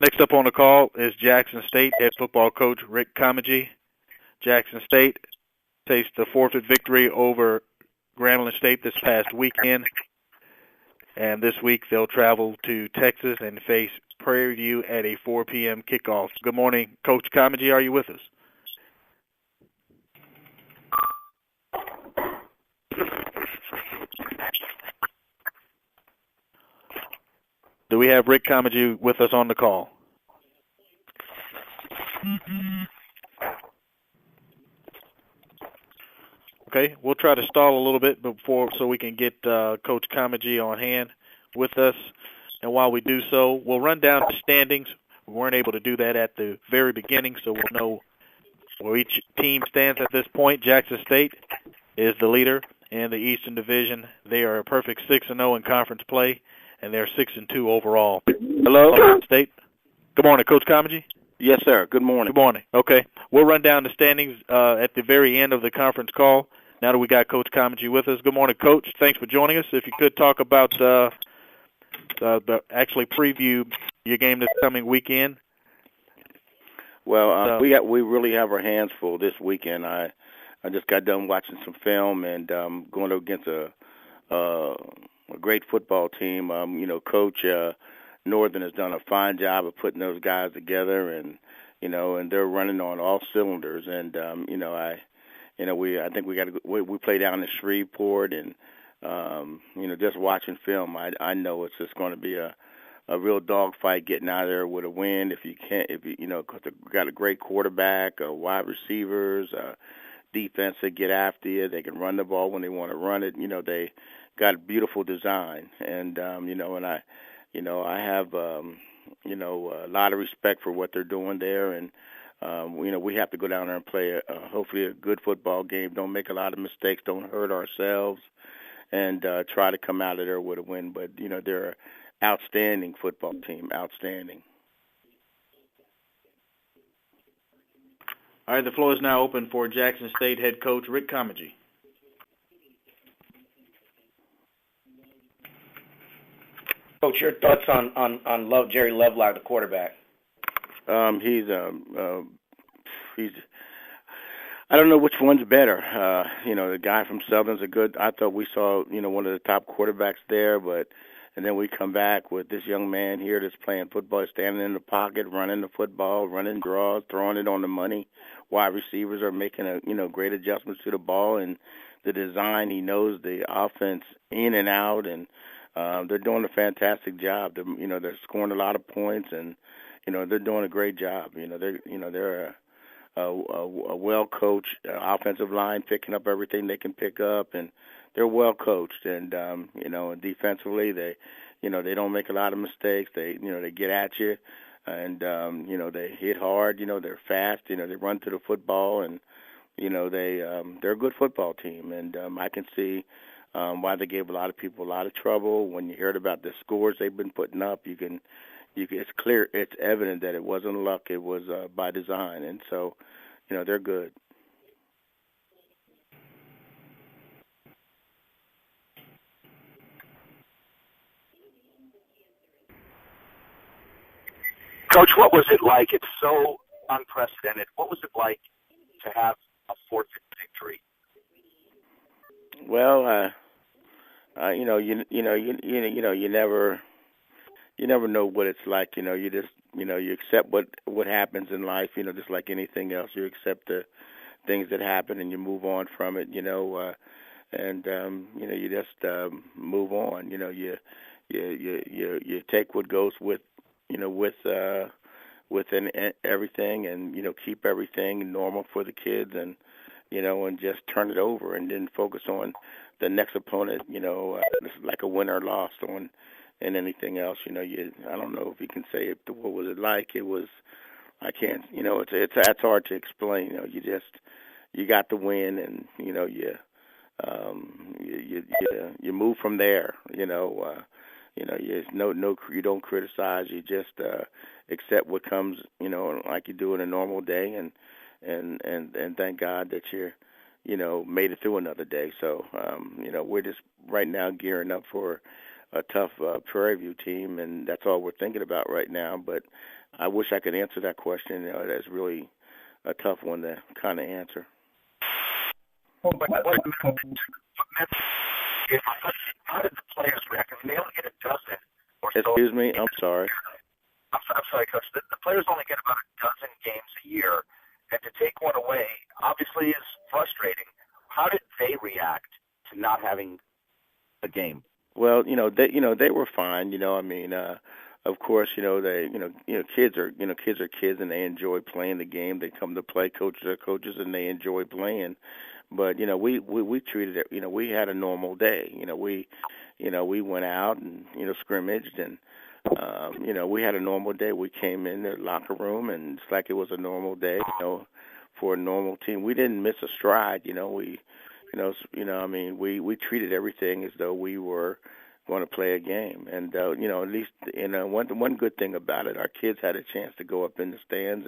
Next up on the call is Jackson State head football coach Rick Comegy. Jackson State takes the forfeit victory over Grambling State this past weekend, and this week they'll travel to Texas and face Prairie View at a 4 p.m. kickoff. Good morning, Coach Comegy. Are you with us? Do we have Rick Comegy with us on the call? Okay, we'll try to stall a little bit before so we can get Coach Comegy on hand with us. And while we do so, we'll run down the standings. We weren't able to do that at the very beginning, so we'll know where each team stands at this point. Jackson State is the leader in the Eastern Division. They are a perfect 6-0 in conference play, and they're 6-2 overall. Hello? State. Good morning, Coach Comegy. Yes, sir. Good morning. Good morning. Okay. We'll run down the standings at the very end of the conference call. Now that we got Coach Comegy with us. Good morning, Coach. Thanks for joining us. If you could talk about actually preview your game this coming weekend. Well, we really have our hands full this weekend. I just got done watching some film and going against a great football team. Coach Northern has done a fine job of putting those guys together, and they're running on all cylinders. And I think we play down in Shreveport, and just watching film, I know it's just going to be a real dogfight getting out of there with a win. If you because they've got a great quarterback, wide receivers, defense that get after you. They can run the ball when they want to run it. They got a beautiful design, and I have a lot of respect for what they're doing there, and we have to go down there and play hopefully a good football game. Don't make a lot of mistakes. Don't hurt ourselves, and try to come out of there with a win. But they're an outstanding football team. Outstanding. All right, the floor is now open for Jackson State head coach Rick Comegy. Coach, your thoughts on Jerry Lovelock, the quarterback? He's I don't know which one's better. The guy from Southern's a good. I thought we saw one of the top quarterbacks there, and then we come back with this young man here that's playing football, standing in the pocket, running the football, running draws, throwing it on the money. Wide receivers are making great adjustments to the ball and the design. He knows the offense in and out, and they're doing a fantastic job. They're scoring a lot of points, and they're doing a great job. They're a well coached offensive line, picking up everything they can pick up, and they're well coached. And and defensively, they don't make a lot of mistakes. They get at you, and they hit hard. They're fast. They run to the football, and they're a good football team. And I can see why they gave a lot of people a lot of trouble. When you heard about the scores they've been putting up, it's clear, it's evident that it wasn't luck, it was by design, and so, they're good. Coach, what was it like? It's so unprecedented. What was it like to have a forfeit victory? Well, you never know what it's like. You just you accept what happens in life. Just like anything else, you accept the things that happen and you move on from it. You just move on. You take what goes with within everything, and keep everything normal for the kids, and and just turn it over, and then focus on the next opponent. It's like a win or loss on. And anything else, I don't know if you can say it. What was it like? It was, I can't, that's hard to explain. You got the win, and you move from there. You don't criticize. You just accept what comes, like you do in a normal day, and thank God that you're, made it through another day. So, we're just right now gearing up for tough Prairie View team, and that's all we're thinking about right now. But I wish I could answer that question. That's really a tough one to kind of answer. How did the players react? I mean, they only get a dozen or so. Excuse me, I'm sorry. I'm sorry, Coach. The players only get about a dozen games a year, and to take one away obviously is frustrating. How did they react to not having a game? Well, they were fine. Of course, kids are kids, and they enjoy playing the game. They come to play. Coaches are coaches, and they enjoy playing. But we treated it. We had a normal day. We went out and scrimmaged, and we had a normal day. We came in the locker room, and it's like it was a normal day. For a normal team, we didn't miss a stride. We treated everything as though we were going to play a game. And at least one good thing about it, our kids had a chance to go up in the stands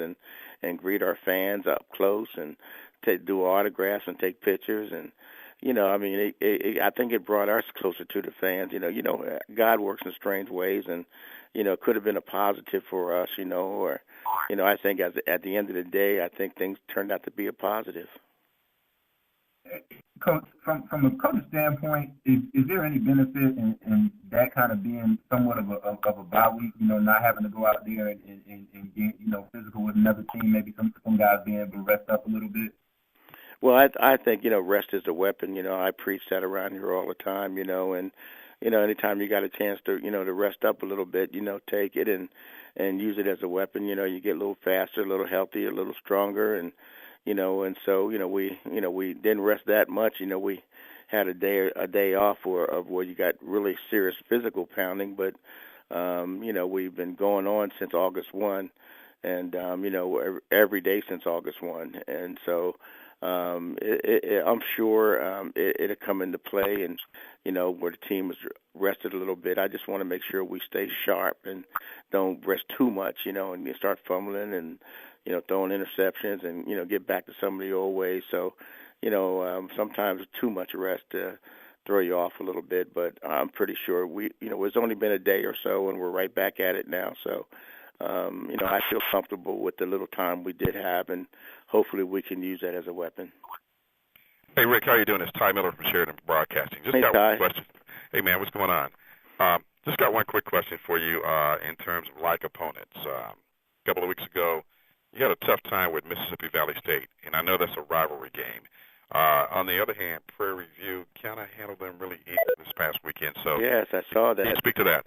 and greet our fans up close and do autographs and take pictures. And I think it brought us closer to the fans. God works in strange ways, and it could have been a positive for us. Or I think at the end of the day, I think things turned out to be a positive. Coach, from a coach standpoint, is there any benefit in that kind of being somewhat of a bye week? Not having to go out there and get physical with another team. Maybe some guys being able to rest up a little bit. Well, I think rest is a weapon. I preach that around here all the time. And anytime you got a chance to to rest up a little bit, take it and use it as a weapon. You get a little faster, a little healthier, a little stronger, and so we didn't rest that much. We had a day off of where you got really serious physical pounding, but we've been going on since August 1, and every day since August 1, and so I'm sure it'll come into play, and where the team is rested a little bit. I just want to make sure we stay sharp and don't rest too much, and you start fumbling and throwing interceptions and get back to some of the old ways. So sometimes too much rest to throw you off a little bit, but I'm pretty sure it's only been a day or so, and we're right back at it now. So I feel comfortable with the little time we did have, and hopefully we can use that as a weapon. Hey, Rick, how you doing? It's Ty Miller from Sheridan Broadcasting. Hey, Ty. One question. Hey, man, what's going on? Just got one quick question for you in terms of like opponents. A couple of weeks ago, you had a tough time with Mississippi Valley State, and I know that's a rivalry game. On the other hand, Prairie View kind of handled them really easy this past weekend. So yes, I saw that. Can you speak to that?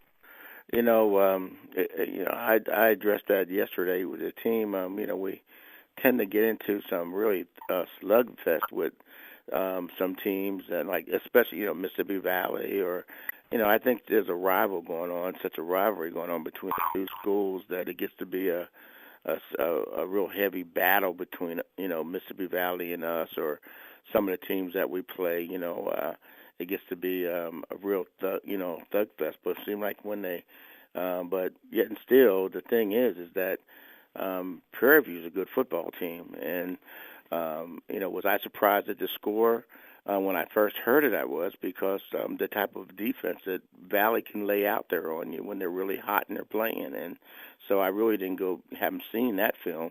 I addressed that yesterday with the team. We tend to get into some really slugfest with some teams, and especially Mississippi Valley, or I think there's such a rivalry going on between the two schools that it gets to be a real heavy battle between Mississippi Valley and us, or some of the teams that we play. It gets to be a real thug fest. But it seemed like when they, but yet and still, the thing is that Prairie View is a good football team, and was I surprised at the score? When I first heard it, I was, because the type of defense that Valley can lay out there on you when they're really hot and they're playing. And so I really haven't seen that film.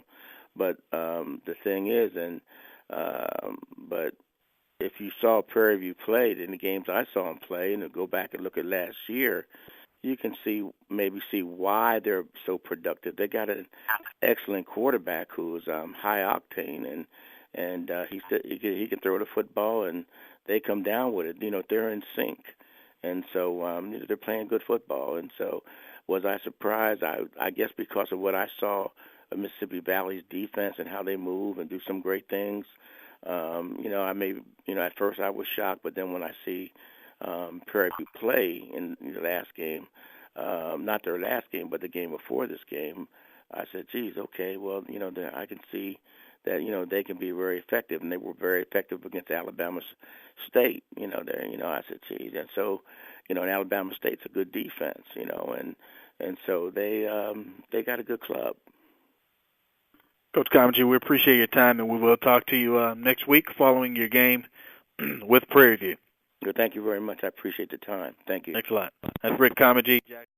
But the thing is, but if you saw Prairie View play in the games I saw them play, and go back and look at last year, you can maybe see why they're so productive. They got an excellent quarterback who is high octane, and he can throw the football, and they come down with it. They're in sync, and so they're playing good football. And so, was I surprised? I guess because of what I saw of Mississippi Valley's defense and how they move and do some great things. At first I was shocked, but then when I see Prairie View play in the last game, not their last game, but the game before this game, I said, geez, okay, well, I can see that, they can be very effective, and they were very effective against Alabama State, I said, geez. And so, and Alabama State's a good defense, and so they got a good club. Coach Comegy, we appreciate your time, and we will talk to you next week following your game with Prairie View. Good. Thank you very much. I appreciate the time. Thank you. Thanks a lot. That's Rick Comegy.